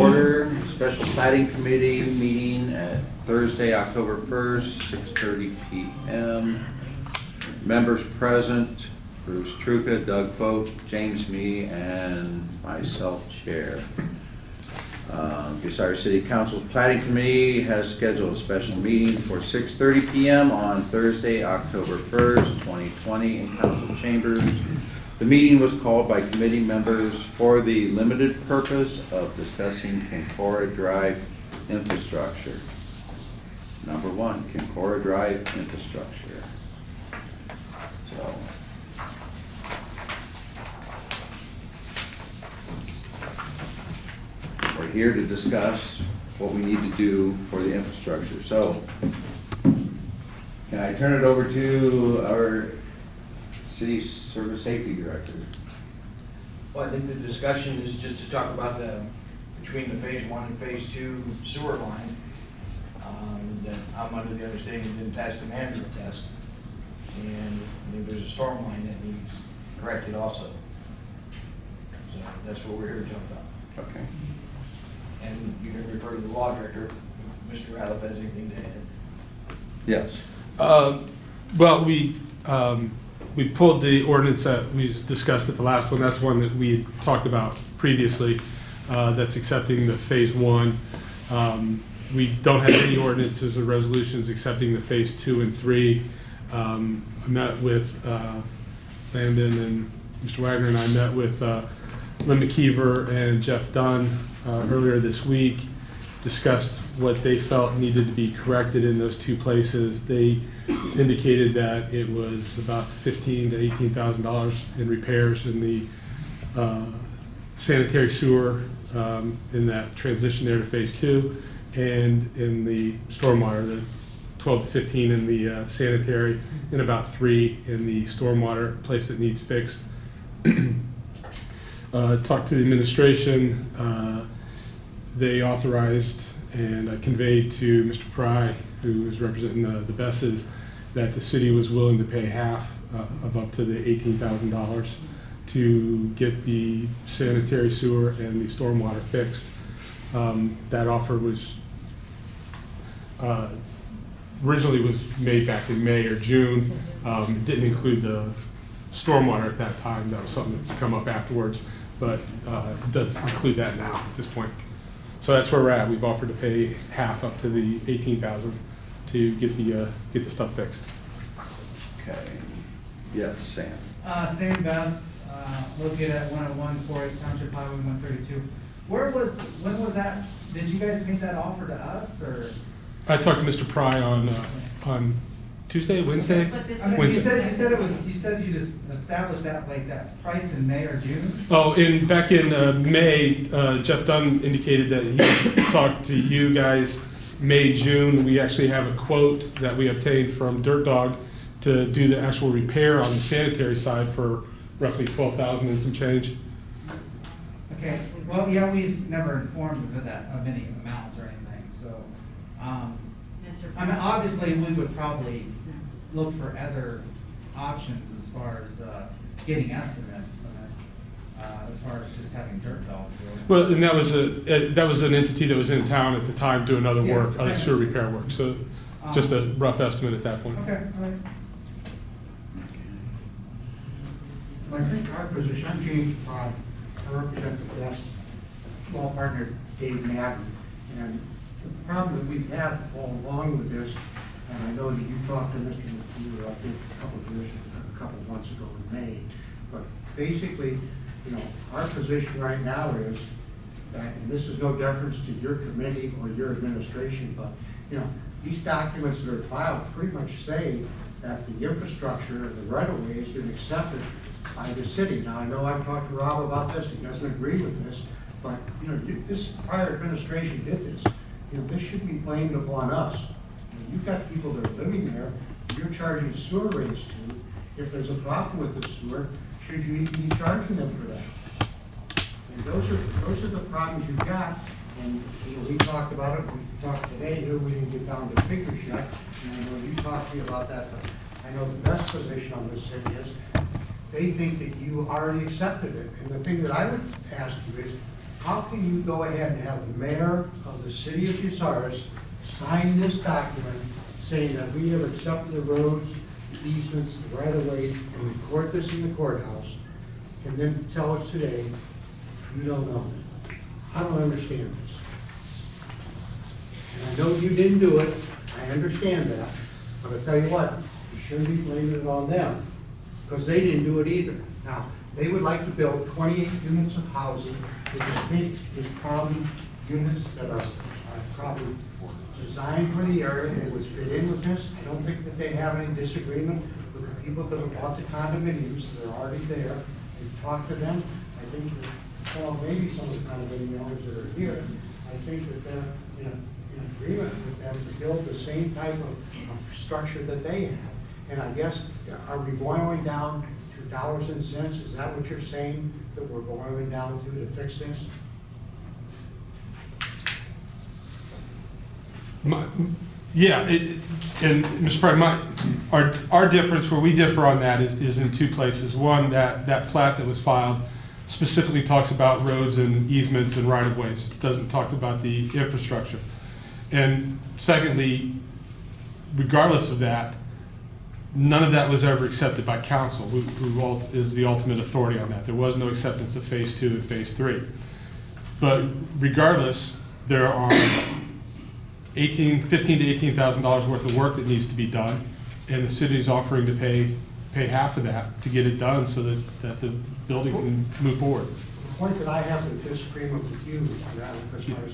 Order special platting committee meeting at Thursday, October 1st, 6:30 p.m. Members present, Bruce Truca, Doug Vogt, James Me, and myself, Chair. Bucyrus City Council's Platting Committee has scheduled a special meeting for 6:30 p.m. on Thursday, October 1st, 2020 in Council Chambers. The meeting was called by committee members for the limited purpose of discussing Kincora Drive infrastructure. Number one, Kincora Drive infrastructure. So, we're here to discuss what we need to do for the infrastructure. So, can I turn it over to our City Service Safety Director? Well, I think the discussion is just to talk about between the phase 1 and phase 2 sewer line. That I'm under the understanding it didn't pass the manual test. And I think there's a storm line that needs corrected also. So that's what we're here to talk about. Okay. And you can refer to the law director if Mr. Ralph has anything to add. Yes. Well, we pulled the ordinance that we discussed at the last one. That's one that we talked about previously. That's accepting the phase 1. We don't have any ordinances or resolutions accepting the phase 2 and 3. I met with Landon and Mr. Wagner, and I met with Lynn McKeever and Jeff Dunn earlier this week, discussed what they felt needed to be corrected in those two places. They indicated that it was about $15,000 to $18,000 in repairs in the sanitary sewer in that transition there to phase 2, and in the stormwater, the 12 to 15 in the sanitary, and about 3 in the stormwater place that needs fixed. Talked to the administration. They authorized and conveyed to Mr. Pry, who is representing the Besses, that the city was willing to pay half of up to the $18,000 to get the sanitary sewer and the stormwater fixed. That offer was originally was made back in May or June. It didn't include the stormwater at that time. That was something that's come up afterwards, but it does include that now at this point. So that's where we're at. We've offered to pay half up to the $18,000 to get the stuff fixed. Okay. Yes, Sam. Sam Best, located at 101 48 Township Highway 132. When was that? Did you guys make that offer to us, or? I talked to Mr. Pry on Tuesday, Wednesday. I mean, you said you just established that that price in May or June. Oh, back in May, Jeff Dunn indicated that he talked to you guys May, June. We actually have a quote that we obtained from Dirt Dog to do the actual repair on the sanitary side for roughly $12,000 and some change. Okay. Well, yeah, we've never informed of any amounts or anything. So, I mean, obviously, we would probably look for other options as far as getting estimates, as far as just having Dirt Dog. Well, and that was an entity that was in town at the time doing other work, Yeah. other sewer repair work. So, just a rough estimate at that point. Okay. All right. I think our position, I'm James Todd, I represent the best law partner, Dave Madden. And the problem that we've had all along with this, and I know that you talked to Mr. McKeever, I think, a couple of months ago in May, but basically, our position right now is that, and this is no deference to your committee or your administration, but, these documents that are filed pretty much say that the infrastructure, the right-of-way has been accepted by the city. Now, I know I've talked to Rob about this, he doesn't agree with this, but, this prior administration did this. This should be blamed upon us. You've got people that are living there, you're charging sewer rates to. If there's a problem with the sewer, should you even be charging them for that? And those are the problems you've got. And we talked about it, we talked today, here we didn't get down to figures yet. And I know you talked to me about that, but I know the best position on this city is they think that you already accepted it. And the thing that I would ask you is, how can you go ahead and have the mayor of the city of Bucyrus sign this document saying that we have accepted the roads, easements, right-of-ways, and record this in the courthouse, and then tell us today, you don't know that? I don't understand this. And I know you didn't do it, I understand that, but I tell you what, you shouldn't be blaming it on them, because they didn't do it either. Now, they would like to build 28 units of housing, which I think is probably units that are probably designed for the area, they would fit in with this. I don't think that they have any disagreement with the people that have bought the condominiums, that are already there. We've talked to them, I think that, well, maybe some of the condominium owners that are here, I think that they're in agreement with them to build the same type of structure that they have. And I guess, are we boiling down to dollars and cents? Is that what you're saying, that we're boiling down to fix this? Yeah, and Mr. Pratt, our difference, where we differ on that is in two places. One, that plat that was filed specifically talks about roads and easements and right-of-ways. It doesn't talk about the infrastructure. And secondly, regardless of that, none of that was ever accepted by council, who is the ultimate authority on that. There was no acceptance of phase 2 and phase 3. But regardless, there are $15,000 to $18,000 worth of work that needs to be done, and the city is offering to pay half of that to get it done so that the building can move forward. The point that I have with disagreement with you, Mr. Allen, as far as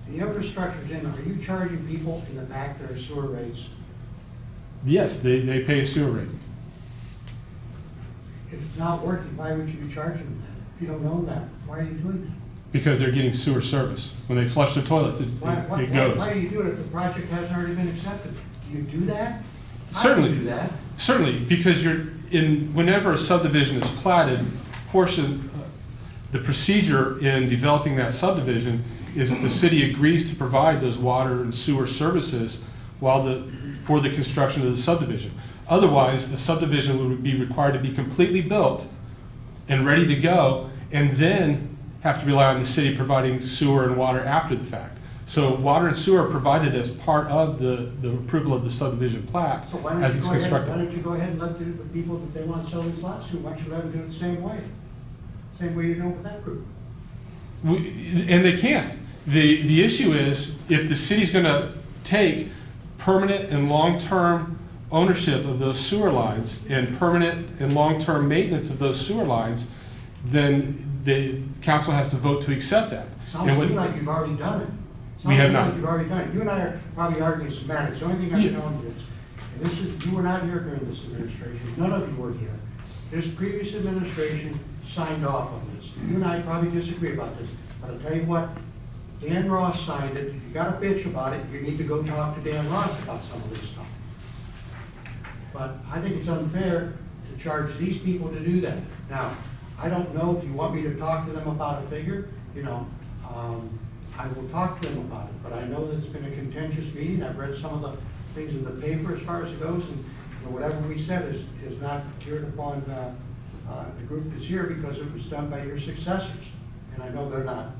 the infrastructure's in, are you charging people in the back their sewer rates? Yes, they pay a sewer rate. If it's not working, why would you be charging them that? If you don't own that, why are you doing that? Because they're getting sewer service. When they flush their toilets, it goes. Why do you do it if the project hasn't already been accepted? Do you do that? Certainly. I don't do that. Certainly, because whenever a subdivision is platted, the procedure in developing that subdivision is that the city agrees to provide those water and sewer services for the construction of the subdivision. Otherwise, the subdivision would be required to be completely built and ready to go, and then have to rely on the city providing sewer and water after the fact. So water and sewer are provided as part of the approval of the subdivision plat So as it's constructed. why don't you go ahead and let the people that they want to sell these lots to, why don't you let them do it the same way? Same way you're doing with that group. And they can. The issue is, if the city's gonna take permanent and long-term ownership of those sewer lines and permanent and long-term maintenance of those sewer lines, then the council has to vote to accept that. Sounds to me like you've already done it. We have Sounds to me not. like you've already done it. You and I are probably arguing semantics. The only thing I'm Yeah. telling you is, and you were not here during this administration, none of you were here. This previous administration signed off on this. You and I probably disagree about this, but I'll tell you what, Dan Ross signed it. If you got a bitch about it, you need to go talk to Dan Ross about some of this stuff. But I think it's unfair to charge these people to do that. Now, I don't know if you want me to talk to them about a figure, I will talk to them about it, but I know that it's been a contentious meeting. I've read some of the things in the paper as far as it goes, and whatever we said is not geared upon the group that's here, because it was done by your successors. And I know they're not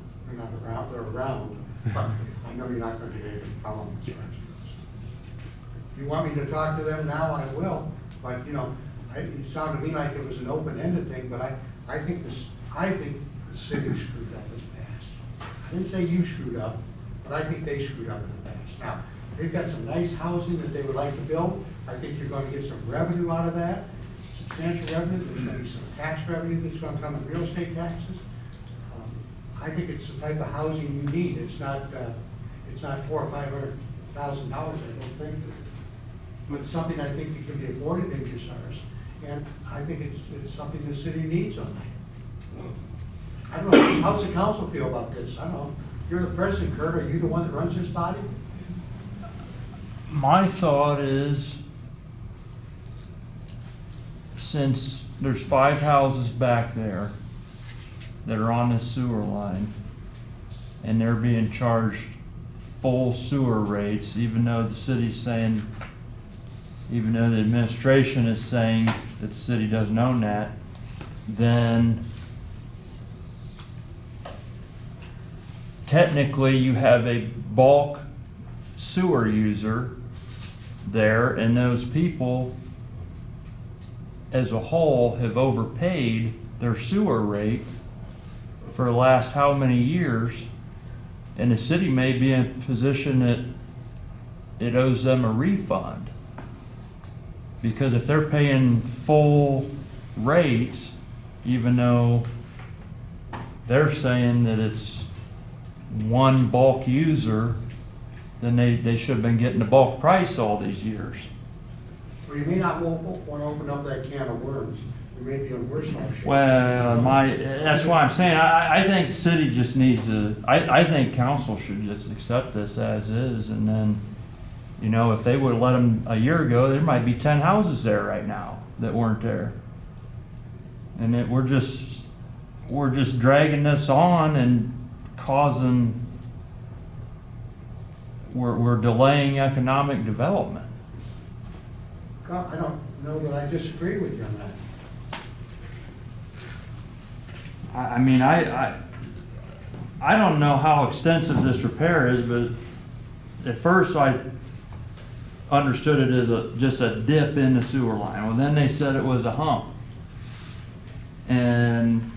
around, they're around, but I know you're not going to get anything from them as far as it goes. If you want me to talk to them now, I will, but, it sounded to me like it was an open-ended thing, but I think the city screwed up in the past. I didn't say you screwed up, but I think they screwed up in the past. Now, they've got some nice housing that they would like to build. I think you're going to get some revenue out of that, substantial revenue. There's going to be some tax revenue that's going to come in real estate taxes. I think it's the type of housing you need. It's not $400,000 or $500,000. I don't think. But it's something I think that can be afforded in Bucyrus, and I think it's something the city needs on that. I don't know, how's the council feel about this? I don't know. You're the president, Kurt. Are you the one that runs this body? My thought is, since there's 5 houses back there that are on the sewer line, and they're being charged full sewer rates, even though the city's saying, even though the administration is saying that the city doesn't own that, then technically you have a bulk sewer user there, and those people as a whole have overpaid their sewer rate for the last how many years, and the city may be in a position that it owes them a refund. Because if they're paying full rates, even though they're saying that it's one bulk user, then they should have been getting the bulk price all these years. Well, you may not want to open up that can of worms. You may be in worse off shape. Well, that's why I'm saying, I think the city just needs to, I think council should just accept this as is, and then, you know, if they would've let them a year ago, there might be 10 houses there right now that weren't there. And that we're just dragging this on and causing, we're delaying economic development. God, I don't know that I disagree with you on that. I mean, I don't know how extensive this repair is, but at first I understood it as just a dip in the sewer line. Well, then they said it was a hump. And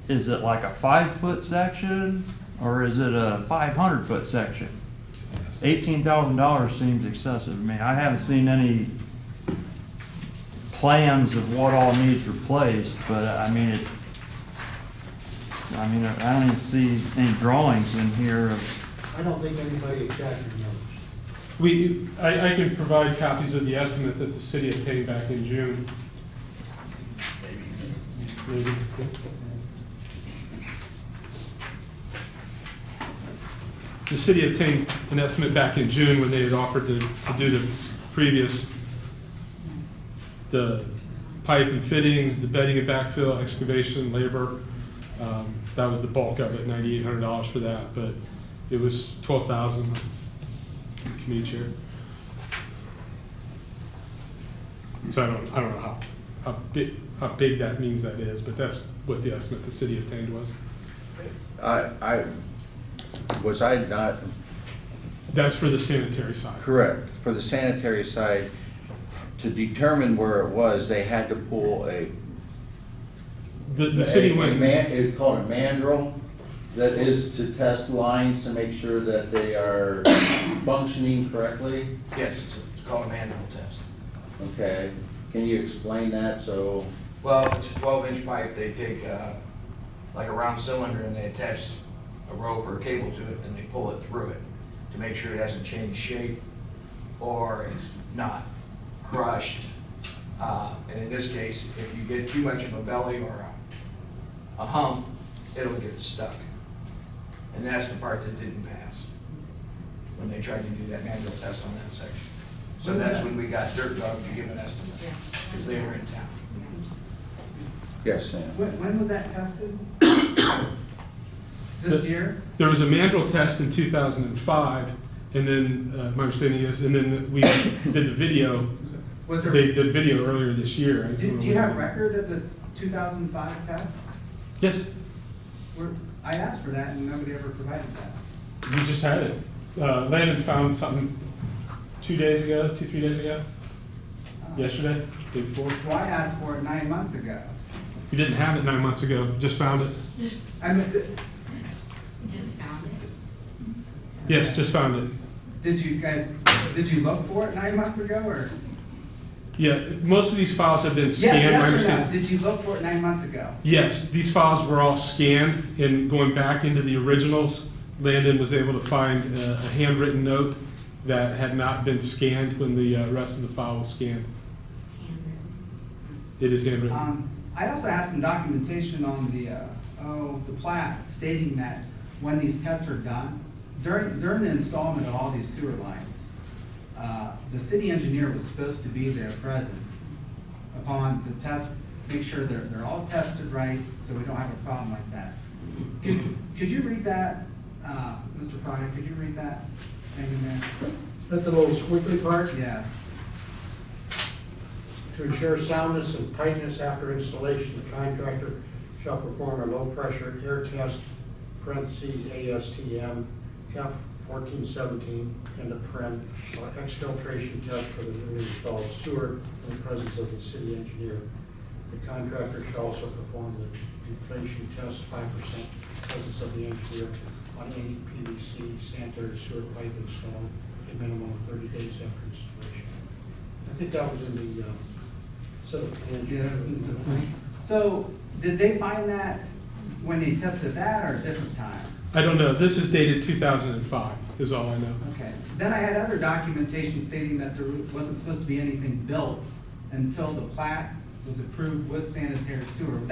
is it like a 5-foot section or is it a 500-foot section? $18,000 seems excessive to me. I haven't seen any plans of what all needs replaced, but I mean, I don't even see any drawings in here of, I don't think anybody exactly knows. I can provide copies of the estimate that the city obtained back in June. Maybe. The city obtained an estimate back in June when they had offered to do the previous, the pipe and fittings, the bedding and backfill, excavation, labor. That was the bulk of it, $9,800 for that, but it was $12,000 community share. So I don't know how big that means that is, but that's what the estimate the city obtained was. Was I not That's for the sanitary side. correct? For the sanitary side, to determine where it was, they had to pull The city went. it's called a mandrel, that is to test lines to make sure that they are functioning correctly. Yes, it's called a manual test. Okay, can you explain that? So, Well, if it's a 12-inch pipe, they take like a round cylinder and they attach a rope or a cable to it and they pull it through it to make sure it hasn't changed shape or it's not crushed. And in this case, if you get too much of a belly or a hump, it'll get stuck. And that's the part that didn't pass when they tried to do that manual test on that section. So that's when we got Dirt Dog to give an estimate, because they were in town. yes, Sam. When was that tested? This year? There was a mandrel test in 2005, and then my understanding is, and then we did the video. Was there? They did video earlier this year. Do you have record of the 2005 test? Yes, I asked for that and nobody ever provided that. we just had it. Landon found something 3 days ago, yesterday, day before. Well, I asked for it 9 months ago. We didn't have it 9 months ago, just found it. I mean, Just found it. Yes, just found it. did you look for it 9 months ago or? Yeah, most of these files have been Yeah, scanned, I yes or no? understand. Did you look for it 9 months ago? Yes, these files were all scanned, and going back into the originals, Landon was able to find a handwritten note that had not been scanned when the rest of the file was scanned. It is handwritten. I also have some documentation on the plat stating that when these tests are done, during the installment of all these sewer lines, the city engineer was supposed to be there present upon the test, make sure they're all tested right, so we don't have a problem like that. Could you read that, Mr. Pryor, could you read that thing in there? That the little squiggly part, Yes. to ensure soundness and tightness after installation, the contractor shall perform a low-pressure air test parentheses, ASTM F1417, end of paren, exfiltration test for the newly installed sewer in the presence of the city engineer. The contractor shall also perform the deflation test, 5% presence of the engineer on any PVC sanitary sewer pipe installed a minimum of 30 days after installation. I think that was in the set of plans. Yeah, that's in the plan. So, did they find that when they tested that or a different time? I don't know. This is dated 2005, is all I know. Okay. Then I had other documentation stating that there wasn't supposed to be anything built until the plat was approved with sanitary sewer. Would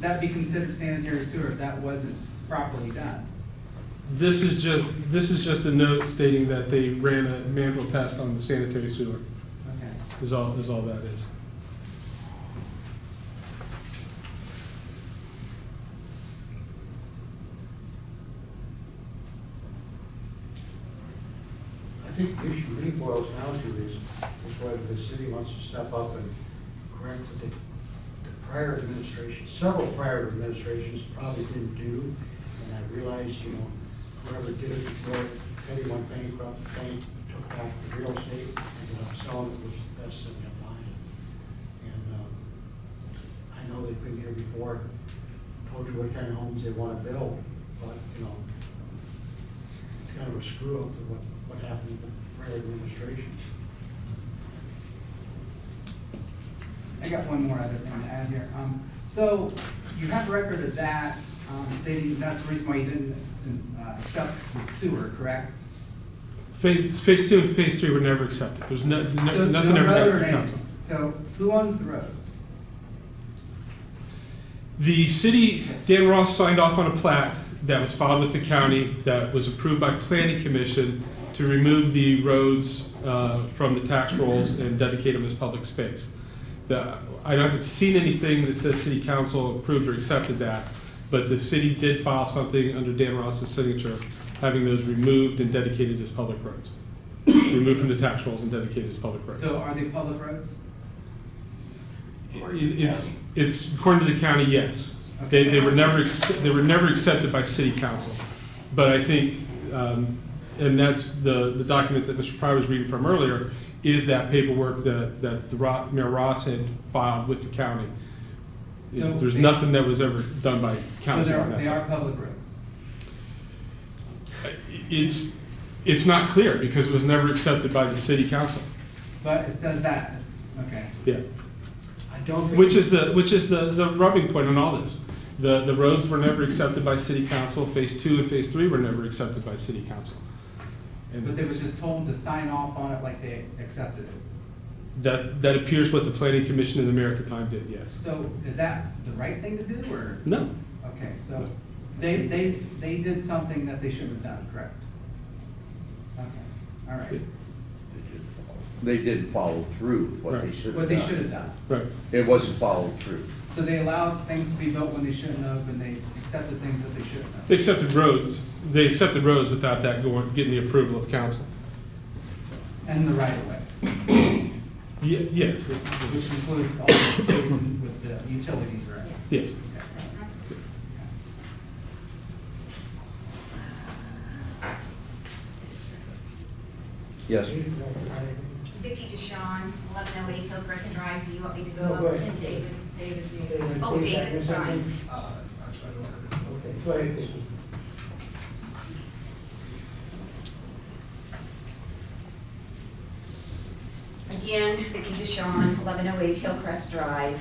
that be considered sanitary sewer if that wasn't properly done? This is just a note stating that they ran a manual test on the sanitary sewer, Okay. is all that is. I think the issue really boils down to is whether the city wants to step up and correct what the prior administration, several prior administrations probably didn't do. And I realize, whoever did it before Teddy went bankrupt, the bank took back the real estate, ended up selling it, was the best thing they buying it. And I know they've been here before, told you what kind of homes they want to build, but, it's kind of a screw up to what happened in the prior administrations. I got one more other thing to add here. So you have a record of that stating that's the reason why you didn't accept the sewer, correct? Phase 2 and Phase 3 were never accepted. There's So nothing ever got road to or the anything. council. So who owns the roads? The city, Dan Ross signed off on a plat that was filed with the county that was approved by Planning Commission to remove the roads from the tax rolls and dedicate them as public space. I haven't seen anything that says city council approved or accepted that, but the city did file something under Dan Ross's signature, having those removed and dedicated as public roads. Removed from the tax rolls and dedicated as public roads. So are they public roads? It's according to the county, yes. They were never accepted by city council. But I think, and that's the document that Mr. Pryor was reading from earlier, is that paperwork that Mayor Ross had filed with the county. So There's nothing that was ever done by council on So that. they are public roads? It's not clear because it was never accepted by the city council. But it says that, okay. Yeah. I don't think. Which is the rubbing point on all this. The roads were never accepted by city council. Phase 2 and Phase 3 were never accepted by city council. But they was just told to sign off on it like they accepted it. That appears what the planning commission and the mayor at the time did, yes. So is that the right thing to do, or? No. Okay, so they did something that they shouldn't have done, correct? Okay, all right. They didn't follow through what they Right. should have What done. they should have done. Right. It wasn't followed through. So they allowed things to be built when they shouldn't have, and they accepted things that they shouldn't have. They accepted roads. They accepted roads without that getting the approval of council. And the right of way, Yes. which includes all the space with the utilities, right? Yes. Yes. Vicki DeShawn, 1108 Hillcrest Drive. Do you want me to go No, up? go ahead. And David. David, Oh, David, fine. Okay, go ahead, Vicki. Again, Vicki DeShawn, 1108 Hillcrest Drive.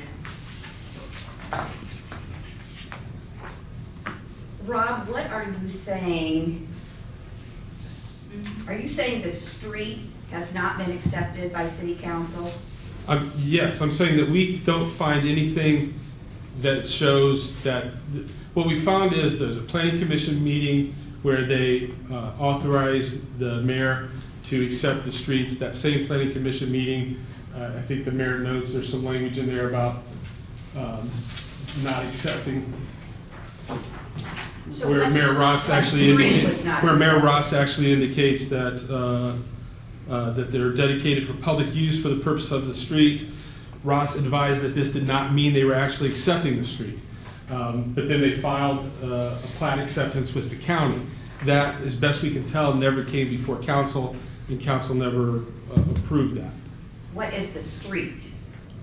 Rob, what are you saying? Are you saying the street has not been accepted by city council? Yes, I'm saying that we don't find anything that shows that, what we found is there's a planning commission meeting where they authorized the mayor to accept the streets. That same planning commission meeting, I think the mayor notes there's some language in there about not accepting. So Where what's- Mayor Ross what actually street indicates, was not where Mayor accepted? Ross actually indicates that that they're dedicated for public use for the purpose of the street. Ross advised that this did not mean they were actually accepting the street. But then they filed a plat acceptance with the county. That, as best we can tell, never came before council, and council never approved that. What is the street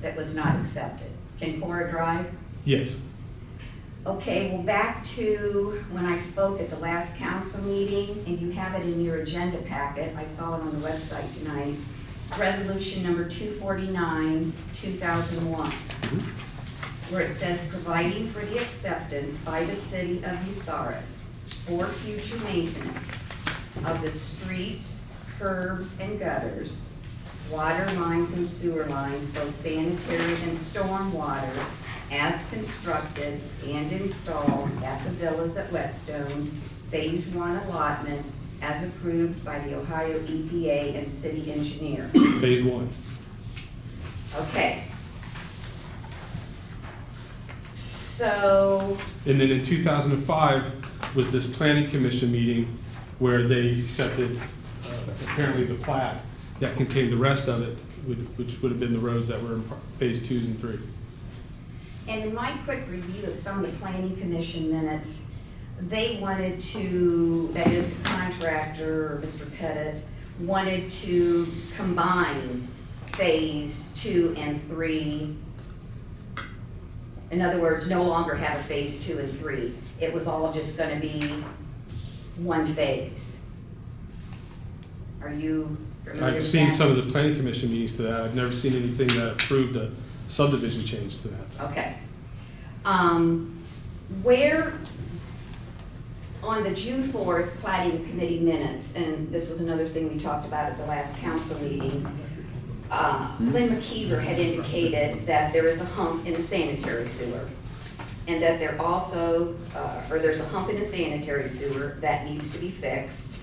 that was not accepted? Kincora Drive? Yes. Okay, well, back to when I spoke at the last council meeting, and you have it in your agenda packet, I saw it on the website tonight, resolution number 249, 2001, where it says, providing for the acceptance by the city of Bucyrus for future maintenance of the streets, curbs, and gutters, water lines and sewer lines, both sanitary and storm water, as constructed and installed at the villas at Whetstone, Phase 1 allotment, as approved by the Ohio EPA and city engineer. Phase 1. Okay. So, And then in 2005 was this planning commission meeting where they accepted apparently the plat that contained the rest of it, which would have been the roads that were in phase 2 and 3. and in my quick review of some of the planning commission minutes, they wanted to, that is the contractor, Mr. Pettit, wanted to combine phase 2 and 3. In other words, no longer have a phase 2 and 3. It was all just gonna be one phase. Are you familiar I've with seen that? some of the planning commission meetings to that. I've never seen anything that approved a subdivision change to that. Okay. Where, on the June 4th Platting Committee minutes, and this was another thing we talked about at the last council meeting, Lynn McKeever had indicated that there is a hump in the sanitary sewer, and that there also, or there's a hump in the sanitary sewer that needs to be fixed.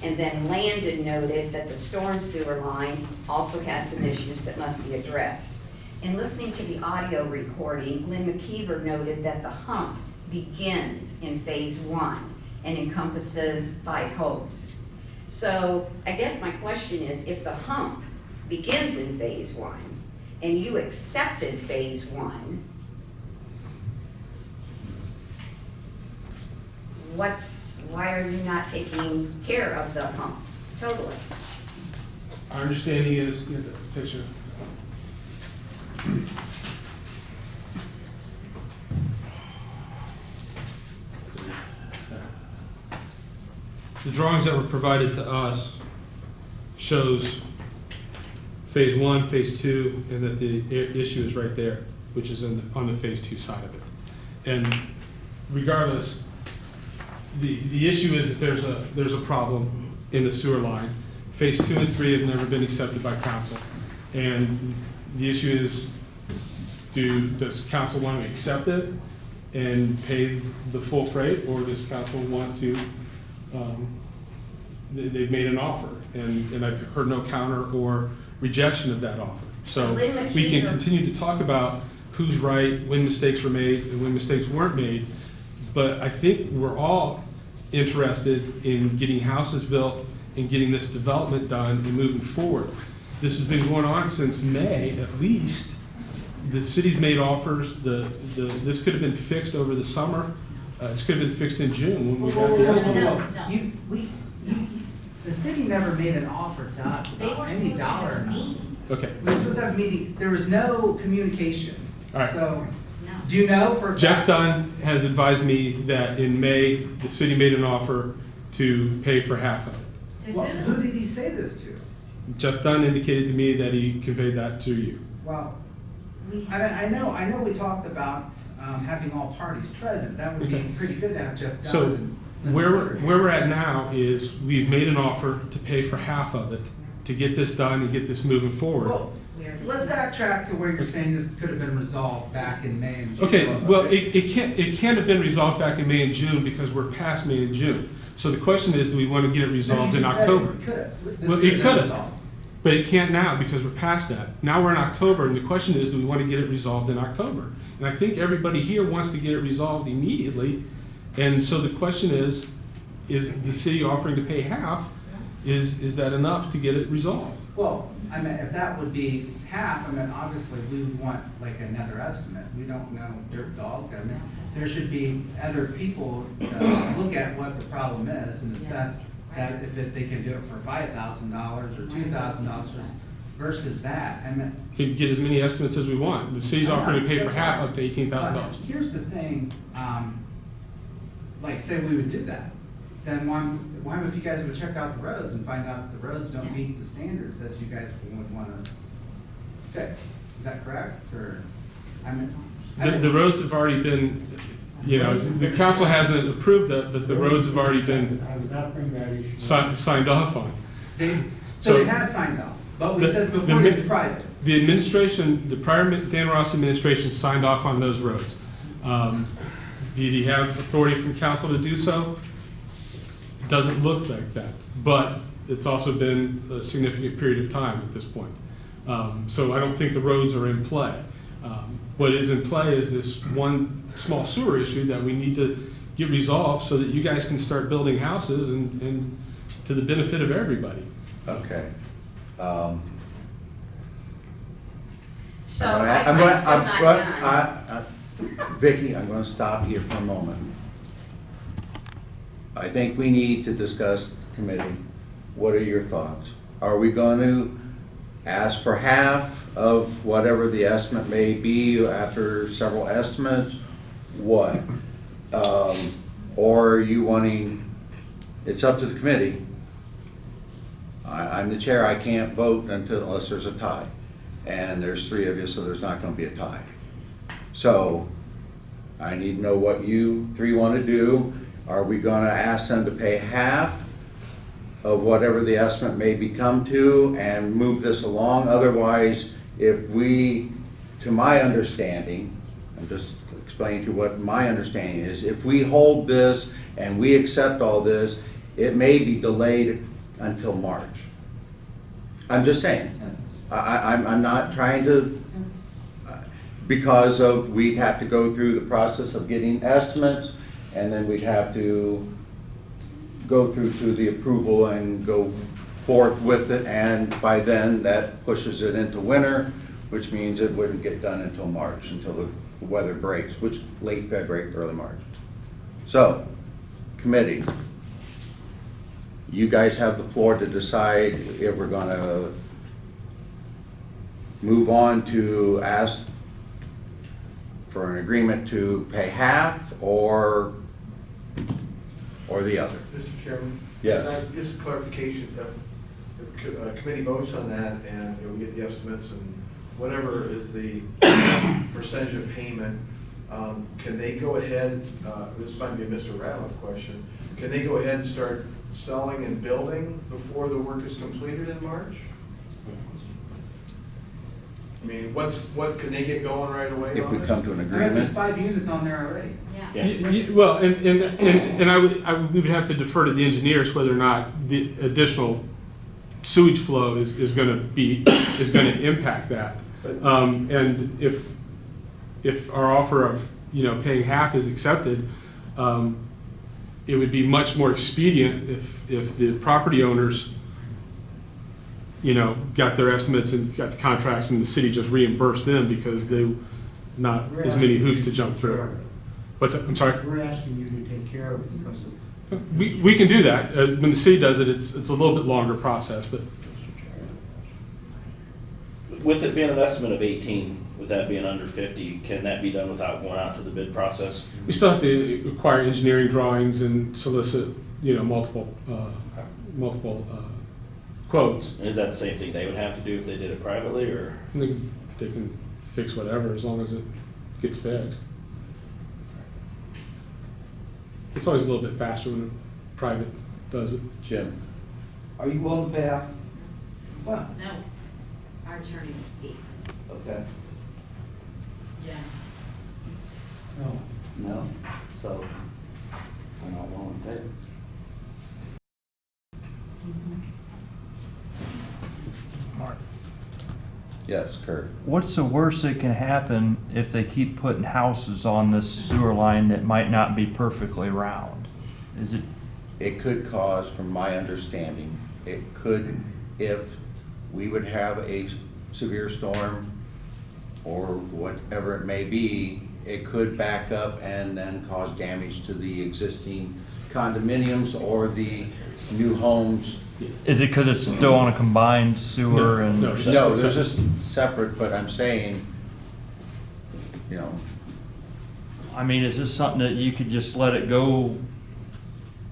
And then Landon noted that the storm sewer line also has some issues that must be addressed. In listening to the audio recording, Lynn McKeever noted that the hump begins in phase 1 and encompasses 5 homes. So I guess my question is, if the hump begins in phase 1 and you accepted phase 1, why are you not taking care of the hump totally? Our understanding is, you have the picture. The drawings that were provided to us shows phase 1, phase 2, and that the issue is right there, which is on the phase 2 side of it. And regardless, the issue is that there's a problem in the sewer line. Phase 2 and 3 have never been accepted by council. And the issue is, does council want to accept it and pay the full freight, or does council want to, they've made an offer, and I've heard no counter or rejection of that offer. So we can continue to talk about who's right, when mistakes were made, and when mistakes weren't made, but I think we're all interested in getting houses built and getting this development done and moving forward. This has been going on since May, at least. The city's made offers. This could have been fixed over the summer. This could have been fixed in June when we got the estimate. The city never made an offer to us They were about any supposed to dollar have a amount. meeting. Okay. We were supposed to have a meeting, there was no communication. All right. So, No. do you know for? a Jeff fact- Dunn has advised me that in May, the city made an offer to pay for half of it. To Well, who? who did he say this to? Jeff Dunn indicated to me that he conveyed that to you. Well, We I know we talked about having all parties present. That would be Okay. pretty good to have Jeff Dunn. So and where Linda we're at now is we've made an offer to pay for half of it to get this done and get this moving forward. Well, let's backtrack to where you're saying this could have been resolved back in May and June. Okay, well, it can't have been resolved back in May and June because we're past May and June. So the question is, do we want to get it resolved in October? Well, it could have, but it can't now because we're past that. Now we're in October, and the question is, do we want to get it resolved in October? And I think everybody here wants to get it resolved immediately. And so the question is the city offering to pay half, is that enough to get it resolved? Well, I mean, if that would be half, I mean, obviously, we would want like another estimate. We don't know dirt dog. I mean, there should be other people to look at what the problem is and assess that if they can do it for $5,000 or $2,000 versus that. I mean, We could get as many estimates as we want. The city's offering to pay for That's half fine. up to $18,000. But here's the thing, like, say we would do that, then why if you guys would check out the roads and find out that the roads don't meet the standards that you guys would wanna fix? Is that correct, or, I mean? The roads have already been, you know, the council hasn't approved that, but the roads have already been I would not bring that issue. signed off on. So they have signed off, but we said The- before the- it's private. The administration, the prior Dan Ross administration signed off on those roads. Did he have authority from council to do so? It doesn't look like that, but it's also been a significant period of time at this point. So I don't think the roads are in play. What is in play is this one small sewer issue that we need to get resolved so that you guys can start building houses and to the benefit of everybody. Okay. So I'm I'm going, still not done. Vicky, I'm going to stop here for a moment. I think we need to discuss committee. What are your thoughts? Are we going to ask for half of whatever the estimate may be after several estimates? What? Or are you wanting, it's up to the committee. I'm the chair, I can't vote unless there's a tie. And there's three of you, so there's not gonna be a tie. So, I need to know what you three wanna do. Are we gonna ask them to pay half of whatever the estimate may become to and move this along? Otherwise, if we, to my understanding, I'm just explaining to you what my understanding is, if we hold this and we accept all this, it may be delayed until March. I'm just saying. I'm not trying to, because of, we'd have to go through the process of getting estimates, and then we'd have to go through to the approval and go forth with it, and by then, that pushes it into winter, which means it wouldn't get done until March, until the weather breaks, which late February, early March. So, committee, you guys have the floor to decide if we're gonna move on to ask for an agreement to pay half or the other. Mr. Chairman? Yes. Just a clarification, if committee votes on that and we get the estimates and whatever is the percentage of payment, can they go ahead, this might be a Mr. Ratliff question, can they go ahead and start selling and building before the work is completed in March? I mean, what, can they get going right away If on we it? come to an There's agreement, 5 units on there already. Well, and we would have to defer to the engineers whether or not the additional sewage flow is going to impact that. And if our offer of, paying half is accepted, it would be much more expedient if the property owners, got their estimates and got the contracts and the city just reimbursed them because they not as many hoops to jump through. What's that? I'm sorry? We're asking you to take care of it because of. We can do that. When the city does it, it's a little bit longer process, but With it being an estimate of 18, with that being under 50, can that be done without going out to the bid process? we still have to acquire engineering drawings and solicit, multiple quotes. Is that the same thing they would have to do if they did it privately, or? I think they can fix whatever as long as it gets fixed. It's always a little bit faster when a private does it. Jim, Are you willing to pay half? Well, No, our attorney will speak. Okay. Jen. No. no, so I'm not willing to pay. Yes, Kurt. What's the worst that can happen if they keep putting houses on this sewer line that might not be perfectly round? Is it, It could cause, from my understanding, it could, if we would have a severe storm or whatever it may be, it could back up and then cause damage to the existing condominiums or the new homes. Is it because it's still on a combined sewer and? No, No, they're just separate, but I'm saying, you know, I mean, is this something that you could just let it go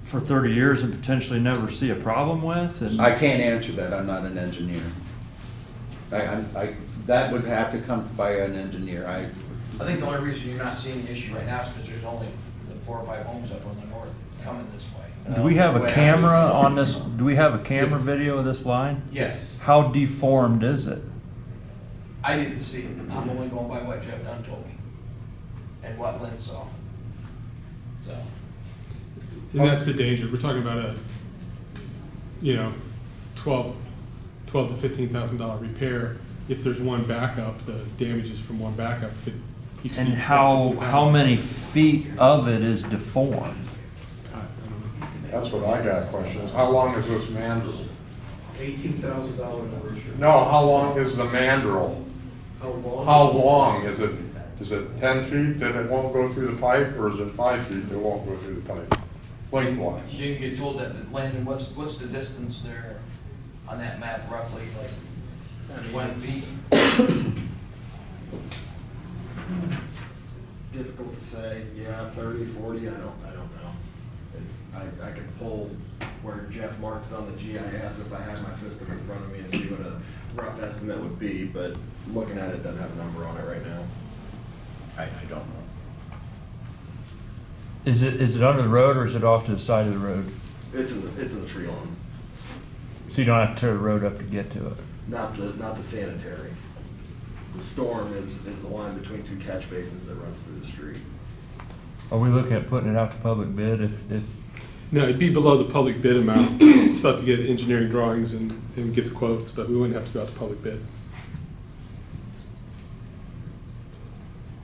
for 30 years and potentially never see a problem with? And I can't answer that, I'm not an engineer. That would have to come by an engineer. I think the only reason you're not seeing the issue right now is because there's only the 4 or 5 homes up on the north coming this way. do we have The a way I camera was- on this? Do we have a camera video of this line? Yes. How deformed is it? I didn't see it. I'm only going by what Jeff Dunn told me and what Lynn saw. So, And that's the danger. We're talking about a, $12,000 to $15,000 repair. If there's one backup, the damages from one backup could exceed. And how many feet of it is deformed? I don't know. That's what I got a question, is how long is this mandrel? $18,000 over sure. No, how long is the mandrel? How long? How long is it? Is it 10 feet that it won't go through the pipe, or is it 5 feet that won't go through the pipe? Lengthwise? you didn't get told that, Landon, what's the distance there on that map roughly, like 20 feet? Difficult to say, yeah, 30, 40, I don't know. I can pull where Jeff marked it on the GIS if I had my system in front of me and see what a rough estimate would be, but looking at it, doesn't have a number on it right now. I don't know. Is it under the road or is it off to the side of the road? It's in the tree line, So you don't have to tear the road up to get to it? not the sanitary. The storm is the line between 2 catch basins that runs through the street. Are we looking at putting it out to public bid if No, it'd be below the public bid amount. Still have to get engineering drawings and get the quotes, but we wouldn't have to go out to public bid.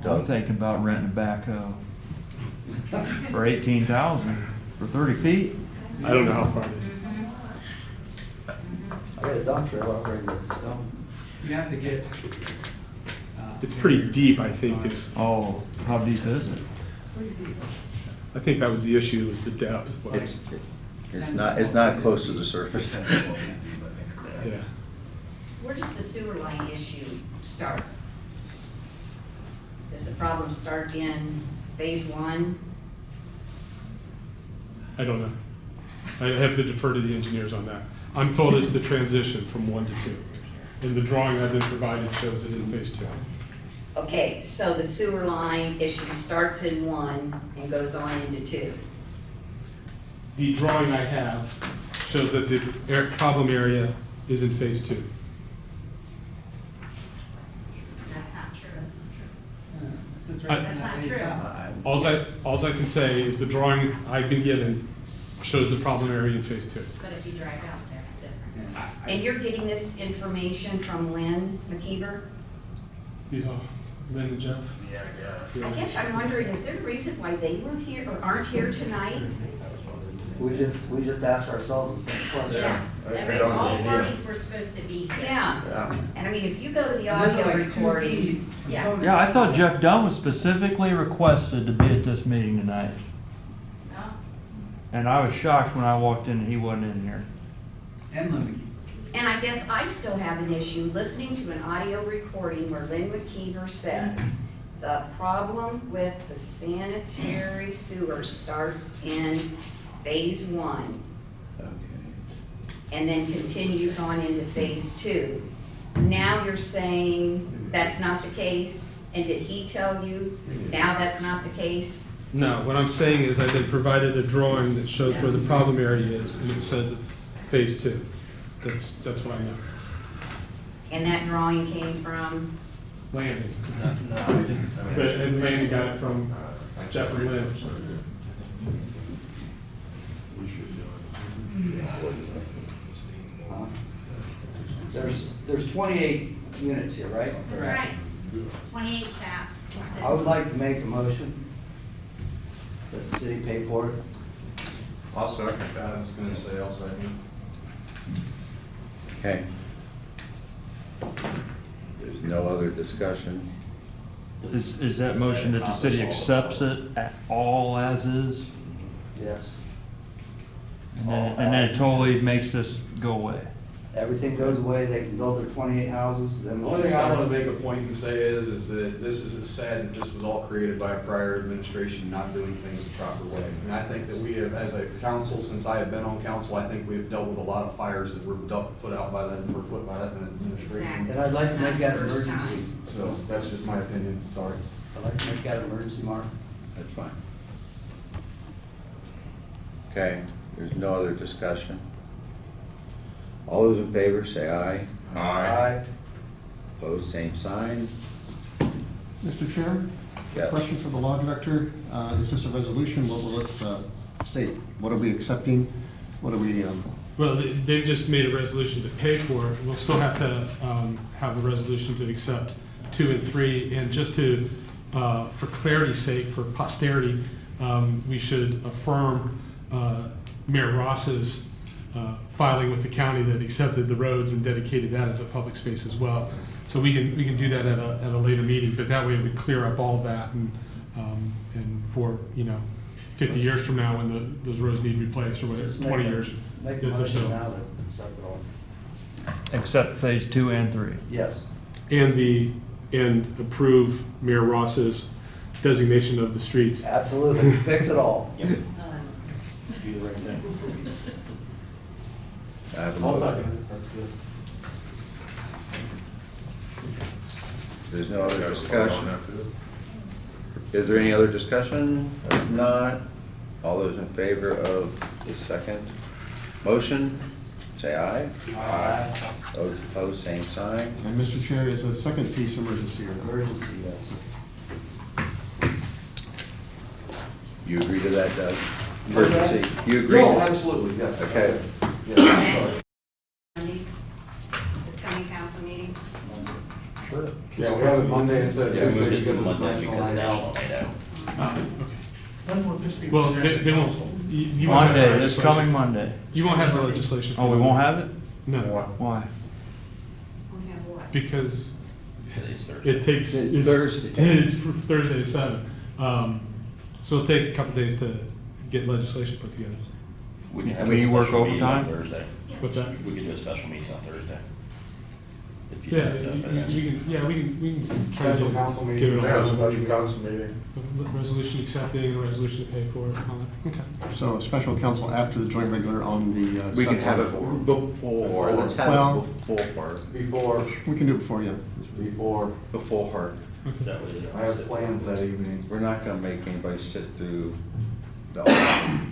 I'm thinking about renting a backhoe for 18,000 for 30 feet? I don't know how far it is. I got a dump trailer operating with stone. You have to get. It's pretty deep, I think, Oh, how deep is it? I think that was the issue, was the depth. but- It's not close to the surface. Yeah. Where does the sewer line issue start? Does the problem start in phase 1? I don't know. I have to defer to the engineers on that. I'm told it's the transition from 1 to 2. And the drawing I've been provided shows it in phase 2. Okay, so the sewer line issue starts in 1 and goes on into 2. The drawing I have shows that the problem area is in phase 2. That's not true. That's not true. Alls I can say is the drawing I've been given shows the problem area in phase 2. But if you drive out there, it's different. And you're getting this information from Lynn McKeever? These are Lynn and Jeff? I guess I'm wondering, is there a reason why they weren't here or aren't here tonight? We just asked ourselves the same question. Yeah, all parties were supposed to be here. Yeah. And I mean, if you go to the There's audio like 2 recording, feet. Yeah. Yeah, I thought Jeff Dunn was specifically requested to be at this meeting tonight. No? And I was shocked when I walked in and he wasn't in here. And Lynn and I guess I still have an issue listening to an audio recording where Lynn McKeever says, the problem with the sanitary sewer starts in phase 1 Okay. and then continues on into phase 2. Now you're saying that's not the case? And did he tell you now that's not the case? No, what I'm saying is I've been provided a drawing that shows where the problem area is, and it says it's phase 2. That's what I know. And that drawing came from? Landing. No, I didn't. But, and Landon got it from Jeff and Lynn. There's 28 units here, right? That's right. 28 taps. I would like to make a motion that the city pay for it. I'll second that. I was gonna say, I'll second. Okay. There's no other discussion. Is that motion that the city accepts it at all as is? Yes. And then it totally makes this go away? Everything goes away, they can build their 28 houses, then The we'll only thing I start. want to make a point and say is that this is sad that this was all created by a prior administration not doing things the proper way. And I think that we have, as a council, since I have been on council, I think we've dealt with a lot of fires that were put out by that, were put by that administration. And I'd like to make that emergency. So that's just my opinion, sorry. I'd like to make that emergency, Mark. That's fine. Okay, there's no other discussion. All those in favor say aye. Aye. Opposed, same sign. Mr. Chair? Yes. Question for the law director. Is this a resolution? What will it state? What are we accepting? What are we, Well, they've just made a resolution to pay for it. We'll still have to have a resolution to accept 2 and 3. And just to, for clarity's sake, for posterity, we should affirm Mayor Ross's filing with the county that accepted the roads and dedicated that as a public space as well. So we can do that at a later meeting, but that way it would clear up all of that and for, 50 years from now when those roads need replaced or whatever, Just 20 years. Make a motion now to accept it all. Except phase 2 and 3? Yes. And approve Mayor Ross's designation of the streets. Absolutely, fix it all. Yep. Do the right thing. I have a I'll motion. second it. That's good. There's no other discussion. Is there any other discussion? If not, all those in favor of the second motion, say aye. Aye. Those opposed, same sign. and Mr. Chair, is the second piece emergency or not? Emergency, yes. You agree to that, Doug? Emergency, you agree? No, absolutely, yes. Okay. Yeah, sorry. This coming council meeting? Sure. Yeah, we have it Monday instead of Yeah, we Tuesday. moved it to because of Monday because of National National Night Out. When will this be? Well, they won't. You won't have Monday, this legislation. coming Monday. You won't have the legislation. Oh, we won't have it? No, Why? We have what? because Today's Thursday. it takes. It's Thursday. It's Thursday at 7. So it'll take a couple days to get legislation put together. We can have Will a you work special meeting on overtime? Thursday. What's that? We can do a special meeting on Thursday. If you Yeah, do it, we can try to Special council get meeting. it Yeah, on. special council meeting. Resolution accepting and a resolution to pay for it. All that. Okay. So a special council after the joint regular on the. We can have it second. before, let's have Well- it before, Before, We can do it before, yeah. before. that way they don't I have sit- plans that evening. We're not gonna make anybody sit through the whole meeting.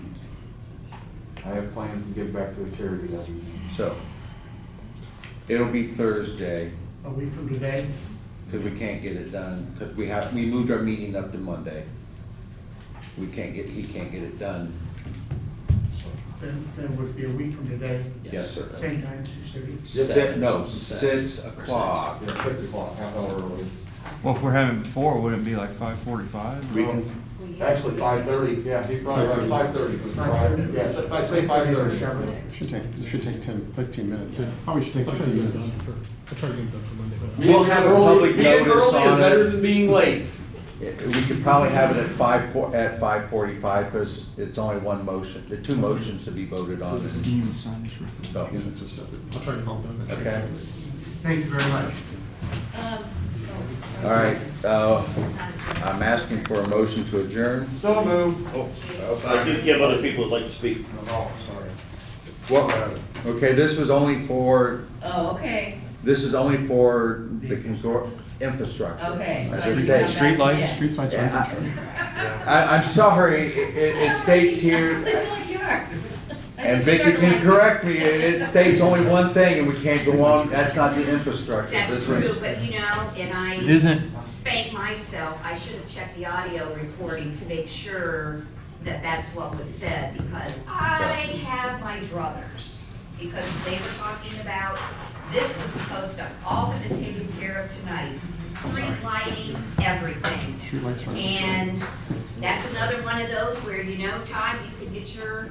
I have plans to give back to a charity that evening. So, it'll be Thursday, A week from today? because we can't get it done, because we moved our meeting up to Monday. He can't get it done. Then would it be a week from today? Yes, sir. Same time, 6:30? No, 6 o'clock. Yeah, 6 o'clock, half hour early. Well, if we're having it before, wouldn't it be like 5:45? We can, Actually, 5:30, yeah, he's probably right, 5:30. Yes, if I say 5:30. It should take 10, 15 minutes. Probably should take I'll try to 15 get it minutes. done I'll try to get it done for Monday. but- We'll have a public Being notice early is on better it. than being late. We could probably have it at 5:45, because it's only one motion, the 2 motions to be voted on. You can sign this real quick. So, Yeah, that's a separate. I'll try to get it done. okay, Thank you very much. all right, I'm asking for a motion to adjourn. So moved. I think you have other people who'd like to speak. Oh, sorry. Well, okay, this was only for, Oh, okay, this is only for the Kincora infrastructure. okay. I So should you say. have that- Street lights? yeah. Street lights are Yeah, infrastructure. I'm sorry, it states I here, feel like you are. and Vicki can correct me, it states only one thing, and we can't go on, that's not the infrastructure. That's This was- true, but and I It isn't, spank myself, I should have checked the audio recording to make sure that that's what was said, because I have my druthers. Because they were talking about, this was supposed to all have been taken care of tonight, street lighting, everything. Street lights are. And that's another one of those where, Todd, you can get your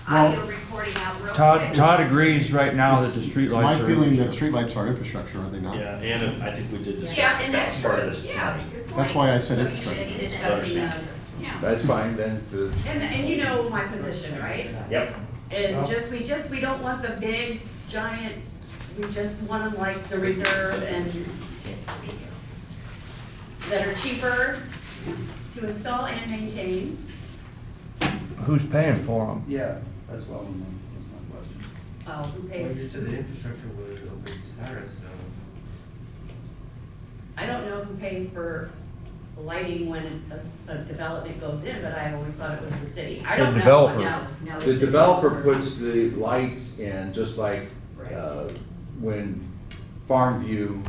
audio recording out real quick. Todd agrees right now that the streetlights My are. feeling that streetlights are infrastructure, are they not? Yeah, and I think we did discuss Yeah, that. and That's that's part of true. this Yeah, tonight. good point. That's why I said So you infrastructure. should be discussing those. Yeah. That's fine then. And you know my position, right? Yep. Is we don't want the big, giant, we just want them like the reserve and that are cheaper to install and maintain. Who's paying for them? Yeah, that's what was my question. Oh, who Well, you pays? said the infrastructure was over Bucyrus, so. I don't know who pays for lighting when a development goes in, but I always thought it was the city. I The don't know. developer. No, The developer puts the lights in, just like when Farmview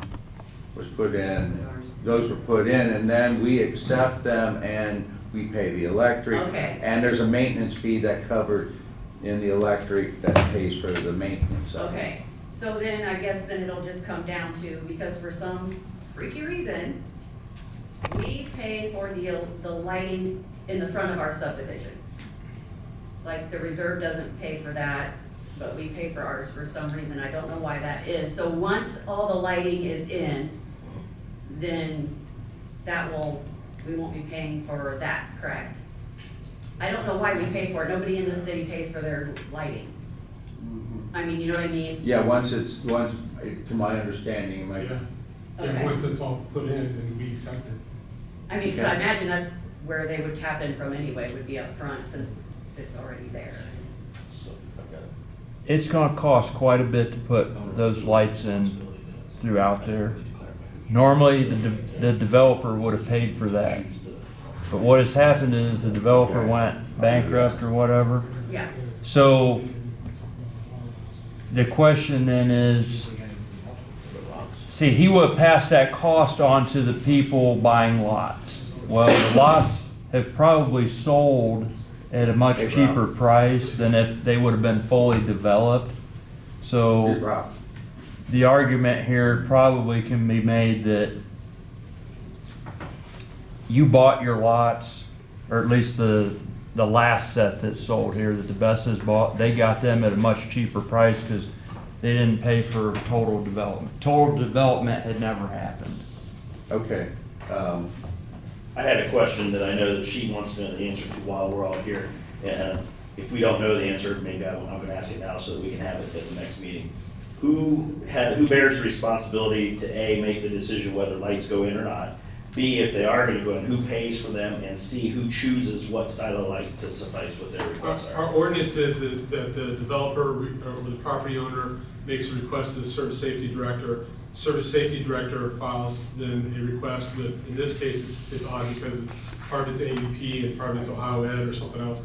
was put in, those were put in, and then we accept them and we pay the electric. Okay. And there's a maintenance fee that covered in the electric that pays for the maintenance of it. Okay, so then I guess then it'll just come down to, because for some freaky reason, we pay for the lighting in the front of our subdivision. Like the reserve doesn't pay for that, but we pay for ours for some reason. I don't know why that is. So once all the lighting is in, then we won't be paying for that, correct? I don't know why we pay for it. Nobody in the city pays for their lighting. I mean, you know what I mean? Yeah, to my understanding, like, Yeah, Okay. once it's all put in and we accept it. I mean, 'cause I Okay. imagine that's where they would tap in from anyway, would be up front since it's already there. So I've got It's gonna cost quite a bit to put those lights in throughout there. Normally, the developer would have paid for that. But what has happened is the developer went bankrupt or whatever. Yeah, So the question then is, see, he would have passed that cost on to the people buying lots. Well, the lots have probably sold at a much cheaper price than if they would have been fully developed. So Rob, the argument here probably can be made that you bought your lots, or at least the last set that sold here that the Bessas bought, they got them at a much cheaper price because they didn't pay for total development. Total development had never happened. okay, I had a question that I know that she wants to know the answer to while we're all here. And if we don't know the answer, maybe I'm gonna ask it now so that we can have it at the next meeting. Who bears the responsibility to A, make the decision whether lights go in or not? B, if they are gonna go in, who pays for them? And C, who chooses what style of light to suffice what their requests Our are? ordinance is that the developer or the property owner makes a request to the service safety director. Service safety director files then a request with, in this case, it's odd because part of it's AUP and part of it's Ohio Ed or something else.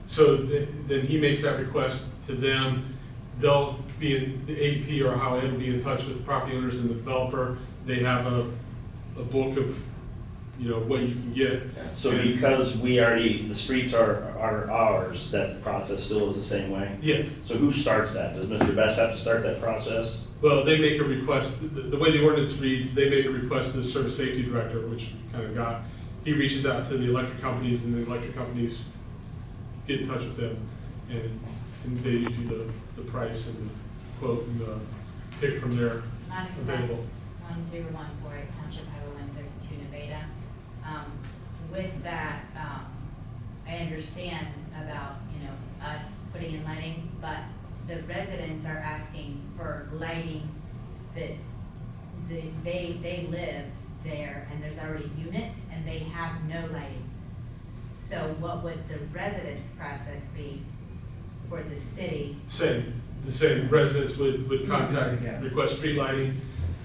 So then he makes that request to them. They'll be in, the AUP or Ohio Ed will be in touch with the property owners and the developer. They have a book of, what you can get. So because the streets are ours, that the process still is the same way? Yes. So who starts that? Does Mr. Best have to start that process? Well, they make a request, the way the ordinance reads, they make a request to the service safety director, which kind of got, he reaches out to the electric companies and the electric companies get in touch with them and they do the price and the quote and the pick from there Monica available. West, 10148 Township Highway 132, Nevada. With that, I understand about, us putting in lighting, but the residents are asking for lighting that they live there and there's already units and they have no lighting. So what would the residents' process be for the city? The same residents would contact, request street lighting,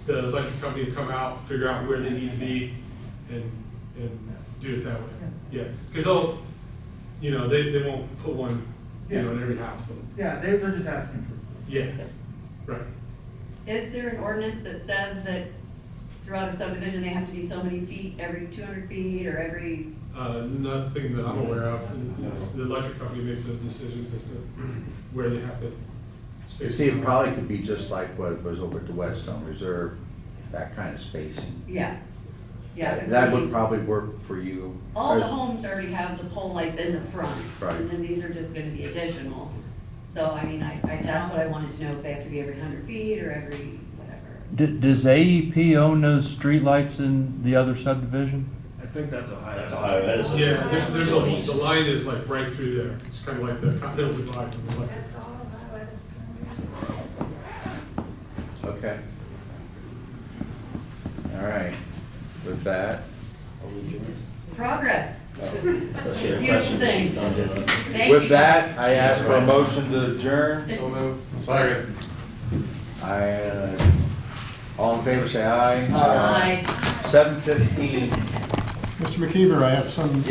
the electric company would come out, figure out where they need to be and do it that way. Yeah, because they won't put one, in every house. Yeah, they're just asking for. Yes, right. is there an ordinance that says that throughout a subdivision, they have to be so many feet, every 200 feet or every? Nothing that I'm aware of. The electric company makes those decisions as to where they have to you space. see, it probably could be just like what was over at the Whetstone Reserve, that kind of spacing. Yeah. Yeah. 'cause That I would mean, probably work for you. all the As- homes already have the pole lights in the front. Right. And then these are just gonna be additional. So, I mean, that's what I wanted to know, if they have to be every 100 feet or every whatever. Does AEP own those streetlights in the other subdivision? I think that's Ohio. That's Ohio Edison. Yeah, there's the line is like right through there. It's kind of like the continental divide from the left. Okay. All right, with that, Progress. Does she have a Beautiful question? thing. She's done it. Thank you, with that, guys. I ask for a motion to adjourn. Second. All in favor, say aye. Aye. 7:15. Mr. McKeever, I have some